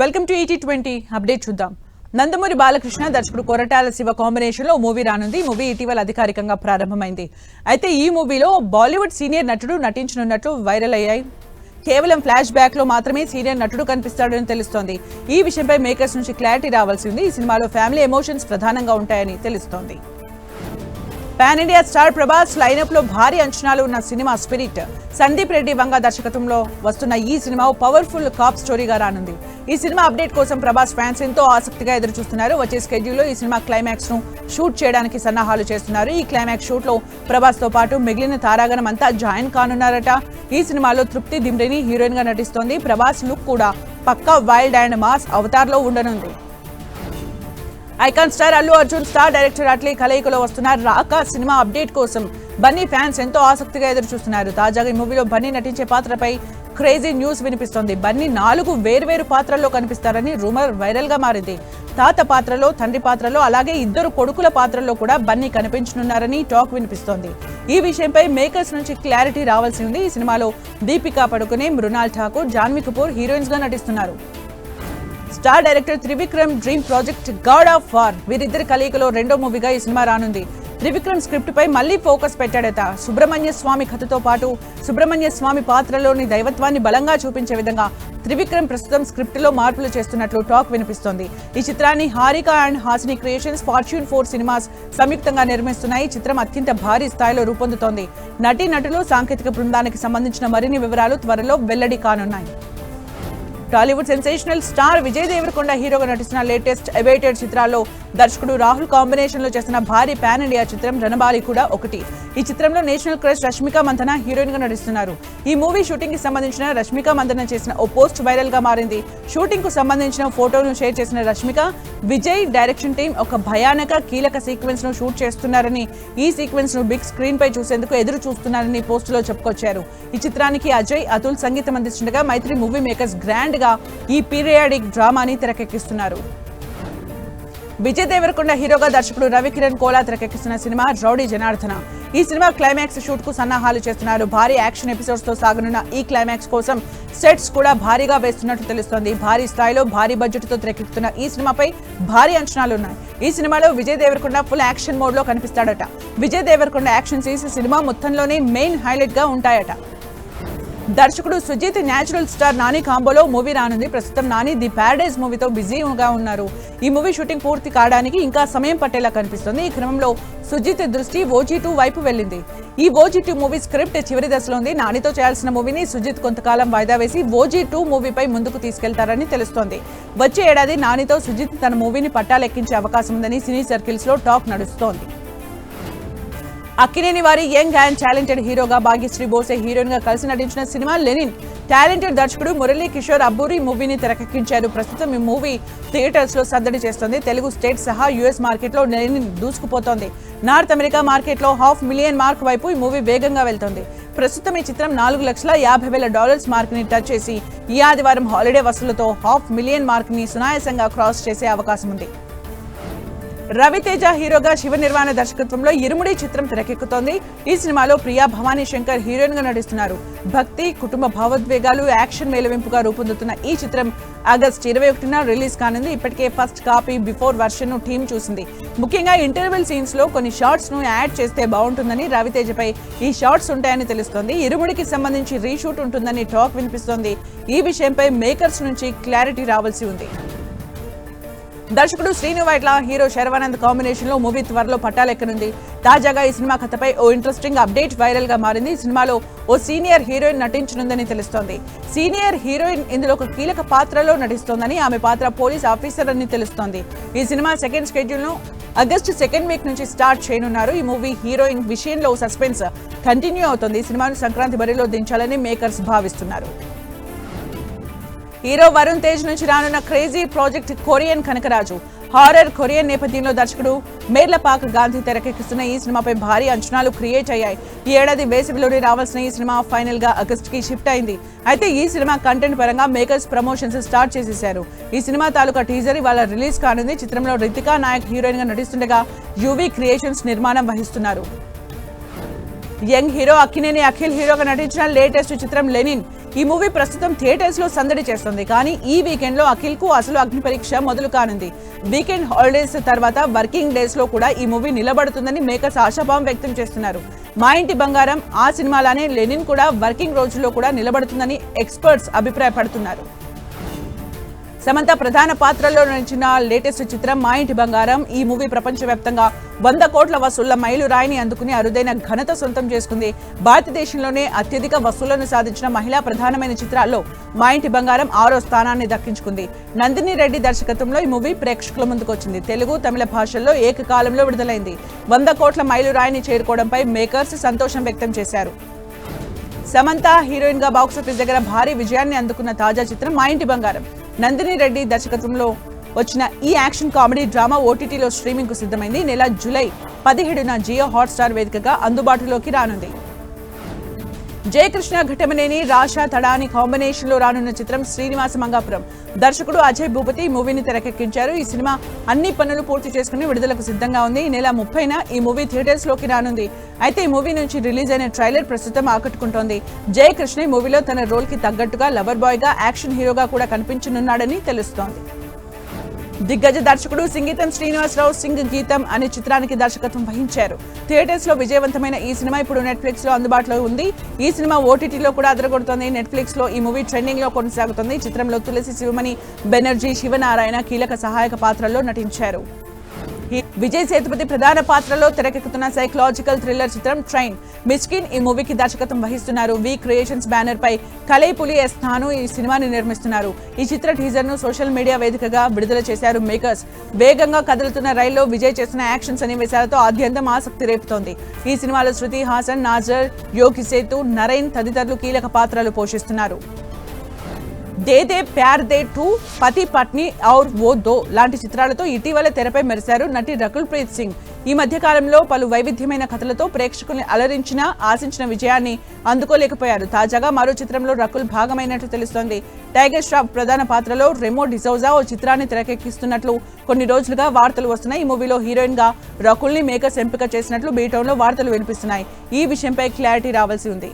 Welcome to ET20 update చూద్దాం. నందమూరి బాలకృష్ణ దర్శకుడు Koratala Shiva combination లో మూవీ రానుంది. ఈ మూవీ ఇటీవల అధికారికంగా ప్రారంభమైంది. అయితే ఈ మూవీలో బాలీవుడ్ సీనియర్ నటుడు నటించనున్నట్లు వైరల్ అయ్యాయి. కేవలం ఫ్లాష్ బ్యాక్ లో మాత్రమే సీనియర్ నటుడు కనిపిస్తాడని తెలుస్తోంది. ఈ విషయంపై మేకర్స్ నుంచి క్లారిటీ రావాల్సి ఉంది. ఈ సినిమాలో ఫ్యామిలీ ఎమోషన్స్ ప్రధానంగా ఉంటాయని తెలుస్తోంది. Pan India star Prabhas lineup లో భారీ అంచనాలు ఉన్న సినిమా స్పిరిట్. సందీప్ రెడ్డి వంగ దర్శకత్వంలో వస్తున్న ఈ సినిమా పవర్ఫుల్ కాప్ స్టోరీగా రానుంది. ఈ సినిమా అప్డేట్ కోసం ప్రభాస్ ఫ్యాన్స్ ఎంతో ఆసక్తిగా ఎదురు చూస్తున్నారు. వచ్చే స్కెడ్యూల్లో ఈ సినిమా క్లైమాక్స్ ను షూట్ చేయడానికి సన్నాహాలు చేస్తున్నారు. ఈ క్లైమాక్స్ షూట్ లో ప్రభాస్ తో పాటు మిగిలిన తారాగణం అంతా జాయిన్ కానున్నారట. ఈ సినిమాలో తృప్తి దిమ్రేని హీరోయిన్ గా నటిస్తోంది. ప్రభాస్ లుక్ కూడా పక్కా వైల్డ్ అండ్ మాస్ అవతార్ లో ఉండనుంది. Icon star Allu Arjun star director Atlee కలయికలో వస్తున్న రాకా సినిమా అప్డేట్ కోసం బన్నీ ఫ్యాన్స్ ఎంతో ఆసక్తిగా ఎదురు చూస్తున్నారు. తాజాగా ఈ మూవీలో బన్నీ నటించే పాత్రపై క్రేజీ న్యూస్ వినిపిస్తోంది. బన్నీ 4 వేర్వేరు పాత్రల్లో కనిపిస్తారని రూమర్ వైరల్ గా మారింది. తాత పాత్రలో, తండ్రి పాత్రలో, అలాగే 2 కొడుకుల పాత్రల్లో కూడా బన్నీ కనిపించనున్నారని టాక్ వినిపిస్తోంది. ఈ విషయంపై మేకర్స్ నుంచి క్లారిటీ రావాల్సి ఉంది. ఈ సినిమాలో దీపికా పడుకునే, మృణాల్ ఠాకూర్, జాన్వీ కపూర్ హీరోయిన్స్ గా నటిస్తున్నారు. Star director Trivikram dream project God of war వీరిద్దరి కలయికలో రెండో మూవీగా ఈ సినిమా రానుంది. త్రివిక్రమ్ స్క్రిప్ట్ పై మళ్లీ ఫోకస్ పెట్టాడట. సుబ్రహ్మణ్య స్వామి కథతో పాటు సుబ్రహ్మణ్య స్వామి పాత్రలోని దైవత్వాన్ని బలంగా చూపించే విధంగా త్రివిక్రమ్ ప్రస్తుతం స్క్రిప్ట్ లో మార్పులు చేస్తున్నట్లు టాక్ వినిపిస్తోంది. ఈ చిత్రాన్ని Harika and Hasini creations, fortune 4 cinemas సంయుక్తంగా నిర్మిస్తున్నాయి. ఈ చిత్రం అత్యంత భారీ స్థాయిలో రూపొందుతోంది. నటీనటులు, సాంకేతిక బృందానికి సంబంధించిన మరిన్ని వివరాలు త్వరలో వెల్లడి కానున్నాయి. టాలీవుడ్ సెన్సేషనల్ స్టార్ విజయ్ దేవరకొండ హీరోగా నటిస్తున్న లేటెస్ట్ అవైటెడ్ చిత్రాల్లో దర్శకుడు రాహుల్ కాంబినేషన్ లో చేస్తున్న భారీ పాన్ ఇండియా చిత్రం రణబాలి కూడా ఒకటి. ఈ చిత్రంలో national crush Rashmika Mandanna heroine గా నటిస్తున్నారు. ఈ మూవీ షూటింగ్ కి సంబంధించిన రష్మిక మందన చేసిన ఓ పోస్ట్ వైరల్ గా మారింది. షూటింగ్ కు సంబంధించిన ఫోటోను షేర్ చేసిన రష్మిక, విజయ్ డైరెక్షన్ టీం ఒక భయానక కీలక సీక్వెన్స్ ను షూట్ చేస్తున్నారని, ఈ సీక్వెన్స్ ను బిగ్ స్క్రీన్ పై చూసేందుకు ఎదురు చూస్తున్నారని పోస్ట్ లో చెప్పుకొచ్చారు. ఈ చిత్రానికి అజయ్, అతుల్ సంగీతం అందిస్తుండగా మైత్రి మూవీ మేకర్స్ గ్రాండ్ గా ఈ పీరియాడిక్ డ్రామాని తెరకెక్కిస్తున్నారు. విజయ్ దేవరకొండ హీరోగా దర్శకుడు రవికిరణ్ కోలా తెరకెక్కిస్తున్న సినిమా రౌడీ జనార్దన. ఈ సినిమా క్లైమాక్స్ షూట్ కు సన్నాహాలు చేస్తున్నారు. భారీ యాక్షన్ ఎపిసోడ్స్ తో సాగనున్న ఈ క్లైమాక్స్ కోసం సెట్స్ కూడా భారీగా వేస్తున్నట్లు తెలుస్తోంది. భారీ స్థాయిలో భారీ బడ్జెట్ తో తెరకెక్కుతున్న ఈ సినిమాపై భారీ అంచనాలున్నాయి. ఈ సినిమాలో Vijay Deverakonda full action mode లో కనిపిస్తాడట. Vijay Deverakonda action scenes cinema మొత్తంలోనే మెయిన్ హైలైట్ గా ఉంటాయట. దర్శకుడు సుజిత్, న్యాచురల్ స్టార్ నాని కాంబోలో మూవీ రానుంది. ప్రస్తుతం నాని ది ప్యారడైజ్ మూవీతో బిజీగా ఉన్నారు. ఈ మూవీ షూటింగ్ పూర్తి కావడానికి ఇంకా సమయం పట్టేలా కనిపిస్తుంది. ఈ క్రమంలో సుజిత్ దృష్టి OG2 వైపు వెళ్ళింది. ఈ OG2 మూవీ స్క్రిప్ట్ చివరి దశలో ఉంది. నానితో చేయాల్సిన మూవీని సుజిత్ కొంతకాలం వాయిదా వేసి OG2 మూవీపై ముందుకు తీసుకెళ్తారని తెలుస్తోంది. వచ్చే ఏడాది నానితో సుజిత్ తన మూవీని పట్టాలెక్కించే అవకాశం ఉందని సినీ సర్కిల్స్ లో టాక్ నడుస్తోంది. అక్కినేని వారి యంగ్ అండ్ టాలెంటెడ్ హీరోగా భాగ్యశ్రీ బోసే హీరోయిన్ గా కలిసి నటించిన సినిమా లెనిన్. టాలెంటెడ్ దర్శకుడు మురళీ కిషోర్ అబ్బూరి మూవీని తెరకెక్కించారు. ప్రస్తుతం ఈ మూవీ థియేటర్స్ లో సందడి చేస్తోంది. తెలుగు స్టేట్ సహా US మార్కెట్ లో లెనిన్ దూసుకుపోతోంది. నార్త్ అమెరికా మార్కెట్ లో $500,000 మార్క్ వైపు ఈ మూవీ వేగంగా వెళ్తోంది. ప్రస్తుతం ఈ చిత్రం $4,50,000 మార్క్ ని టచ్ చేసి ఈ ఆదివారం హాలిడే వసూళ్లతో $500,000 మార్క్ ని సునాయాసంగా క్రాస్ చేసే అవకాశం ఉంది. రవితేజ హీరోగా శివ నిర్వాణ దర్శకత్వంలో ఇరుముడి చిత్రం తెరకెక్కుతోంది. ఈ సినిమాలో ప్రియా భవానీ శంకర్ హీరోయిన్ గా నటిస్తున్నారు. భక్తి, కుటుంబ భావోద్వేగాలు, యాక్షన్ మేళవింపుగా రూపొందుతున్న ఈ చిత్రం ఆగస్టు 21న రిలీజ్ కానుంది. ఇప్పటికే ఫస్ట్ కాపీ బిఫోర్ వర్షన్ ను టీం చూసింది. ముఖ్యంగా ఇంటర్వెల్ సీన్స్ లో కొన్ని షార్ట్స్ ను యాడ్ చేస్తే బాగుంటుందని, రవితేజపై ఈ షార్ట్స్ ఉంటాయని తెలుస్తోంది. ఇరుముడికి సంబంధించి రీషూట్ ఉంటుందని టాక్ వినిపిస్తోంది. ఈ విషయంపై మేకర్స్ నుంచి క్లారిటీ రావాల్సి ఉంది. దర్శకుడు శ్రీను వైట్ల, హీరో శర్వానంద్ కాంబినేషన్ లో మూవీ త్వరలో పట్టాలెక్కనుంది. తాజాగా ఈ సినిమా కథపై ఓ ఇంట్రెస్టింగ్ అప్డేట్ వైరల్ గా మారింది. ఈ సినిమాలో ఓ సీనియర్ హీరోయిన్ నటించనుందని తెలుస్తోంది. సీనియర్ హీరోయిన్ ఇందులో ఒక కీలక పాత్రలో నటిస్తోందని, ఆమె పాత్ర పోలీస్ ఆఫీసర్ అని తెలుస్తోంది. ఈ సినిమా సెకండ్ షెడ్యూల్ ను ఆగస్టు 2nd వీక్ నుంచి స్టార్ట్ చేయనున్నారు. ఈ మూవీ హీరోయిన్ విషయంలో సస్పెన్స్ కంటిన్యూ అవుతుంది. ఈ సినిమాను సంక్రాంతి బరిలో దించాలని మేకర్స్ భావిస్తున్నారు. హీరో వరుణ్ తేజ్ నుంచి రానున్న crazy project Korean Kanakaraju. Horror Korean నేపథ్యంలో దర్శకుడు మేర్లపాక్ గాంధీ తెరకెక్కిస్తున్న ఈ సినిమాపై భారీ అంచనాలు క్రియేట్ అయ్యాయి. ఈ ఏడాది వేసవిలోనే రావాల్సిన ఈ సినిమా ఫైనల్ గా ఆగస్టుకి షిఫ్ట్ అయింది. అయితే ఈ సినిమా కంటెంట్ పరంగా మేకర్స్ ప్రమోషన్స్ స్టార్ట్ చేసేశారు. ఈ సినిమా తాలూకా టీజర్ ఇవాళ రిలీజ్ కానుంది. చిత్రంలో రితికా నాయక్ హీరోయిన్ గా నటిస్తుండగా యువి క్రియేషన్స్ నిర్మాణం వహిస్తున్నారు. యంగ్ హీరో అక్కినేని అఖిల్ హీరోగా నటించిన లేటెస్ట్ చిత్రం లెనిన్. ఈ మూవీ ప్రస్తుతం థియేటర్స్ లో సందడి చేస్తుంది. కానీ ఈ వీకెండ్ లో అఖిల్ కు అసలు అగ్ని పరీక్ష మొదలు కానుంది. వీకెండ్ హాలిడేస్ తర్వాత వర్కింగ్ డేస్ లో కూడా ఈ మూవీ నిలబడుతుందని మేకర్స్ ఆశాభావం వ్యక్తం చేస్తున్నారు. మా ఇంటి బంగారం ఆ సినిమాలానే లెనిన్ కూడా వర్కింగ్ రోజుల్లో కూడా నిలబడుతుందని ఎక్స్పర్ట్స్ అభిప్రాయపడుతున్నారు. సమంత ప్రధాన పాత్రలో నటించిన లేటెస్ట్ చిత్రం మా ఇంటి బంగారం. ఈ మూవీ ప్రపంచవ్యాప్తంగా 100 కోట్ల వసూళ్ల మైలురాయిని అందుకుని అరుదైన ఘనత సొంతం చేసుకుంది. భారతదేశంలోనే అత్యధిక వసూళ్లను సాధించిన మహిళా ప్రధానమైన చిత్రాల్లో మా ఇంటి బంగారం 6వ స్థానాన్ని దక్కించుకుంది. నందిని రెడ్డి దర్శకత్వంలో ఈ మూవీ ప్రేక్షకుల ముందుకొచ్చింది. తెలుగు, తమిళ భాషల్లో ఏకకాలంలో విడుదలైంది. 100 కోట్ల మైలురాయిని చేరుకోవడంపై మేకర్స్ సంతోషం వ్యక్తం చేశారు. సమంత హీరోయిన్ గా బాక్సాఫీస్ దగ్గర భారీ విజయాన్ని అందుకున్న తాజా చిత్రం మా ఇంటి బంగారం. నందిని రెడ్డి దర్శకత్వంలో వచ్చిన ఈ యాక్షన్ కామెడీ డ్రామా ఓటీటీలో స్ట్రీమింగ్ కు సిద్ధమైంది. నెల జూలై 17న జియో హాట్స్టార్ వేదికగా అందుబాటులోకి రానుంది. జయకృష్ణ ఘటమనేని రాషా తడాని కాంబినేషన్ లో రానున్న చిత్రం శ్రీనివాస మంగాపురం. దర్శకుడు అజయ్ భూపతి ఈ మూవీని తెరకెక్కించారు. ఈ సినిమా అన్ని పనులు పూర్తి చేసుకుని విడుదలకు సిద్ధంగా ఉంది. ఈ నెల 30న ఈ మూవీ థియేటర్స్ లోకి రానుంది. అయితే ఈ మూవీ నుంచి రిలీజ్ అయిన ట్రైలర్ ప్రస్తుతం ఆకట్టుకుంటోంది. జయకృష్ణ ఈ మూవీలో తన రోల్ కి తగ్గట్టుగా లవర్ బాయ్ గా, యాక్షన్ హీరోగా కూడా కనిపించనున్నాడని తెలుస్తోంది. దిగ్గజ దర్శకుడు సింగీతం శ్రీనివాసరావు సింగ్ గీతం అనే చిత్రానికి దర్శకత్వం వహించారు. థియేటర్స్ లో విజయవంతమైన ఈ సినిమా ఇప్పుడు నెట్ఫ్లిక్స్ లో అందుబాటులో ఉంది. ఈ సినిమా ఓటీటీలో కూడా అదరగొడుతోంది. నెట్ఫ్లిక్స్ లో ఈ మూవీ ట్రెండింగ్ లో కొనసాగుతుంది. చిత్రంలో తులసి, శివమణి బెనర్జీ, శివనారాయణ కీలక సహాయక పాత్రల్లో నటించారు. విజయ్ సేతుపతి ప్రధాన పాత్రలో తెరకెక్కుతున్న సైకలాజికల్ థ్రిల్లర్ చిత్రం ట్రైన్. మిస్కిన్ ఈ మూవీకి దర్శకత్వం వహిస్తున్నారు. వి క్రియేషన్స్ బ్యానర్ పై కలైపులి ఎస్ థాను ఈ సినిమాని నిర్మిస్తున్నారు. ఈ చిత్ర టీజర్ ను సోషల్ మీడియా వేదికగా విడుదల చేశారు మేకర్స్. వేగంగా కదులుతున్న రైల్లో విజయ్ చేస్తున్న యాక్షన్ సన్నివేశాలతో ఆద్యంతం ఆసక్తి రేపుతోంది. ఈ సినిమాలో శృతి హాసన్, నాజర్, యోగి సేతు, నరైన్ తదితరులు కీలక పాత్రలు పోషిస్తున్నారు. దే దే ప్యార్ దే 2, పతి పత్ని ఔర్ వో దో లాంటి చిత్రాలతో ఇటీవల తెరపై మెరిశారు నటి రకుల్ ప్రీత్ సింగ్. ఈ మధ్య కాలంలో పలు వైవిధ్యమైన కథలతో ప్రేక్షకుల్ని అలరించినా ఆశించిన విజయాన్ని అందుకోలేకపోయారు. తాజాగా మరో చిత్రంలో రకుల్ భాగమైనట్లు తెలుస్తోంది. టైగర్ ష్రాఫ్ ప్రధాన పాత్రలో రెమో డిసౌజా ఓ చిత్రాన్ని తెరకెక్కిస్తున్నట్లు కొన్ని రోజులుగా వార్తలు వస్తున్నాయి. ఈ మూవీలో హీరోయిన్ గా రకుల్ ని మేకర్స్ ఎంపిక చేసినట్లు బీటౌన్ లో వార్తలు వినిపిస్తున్నాయి. ఈ విషయంపై క్లారిటీ రావాల్సి ఉంది.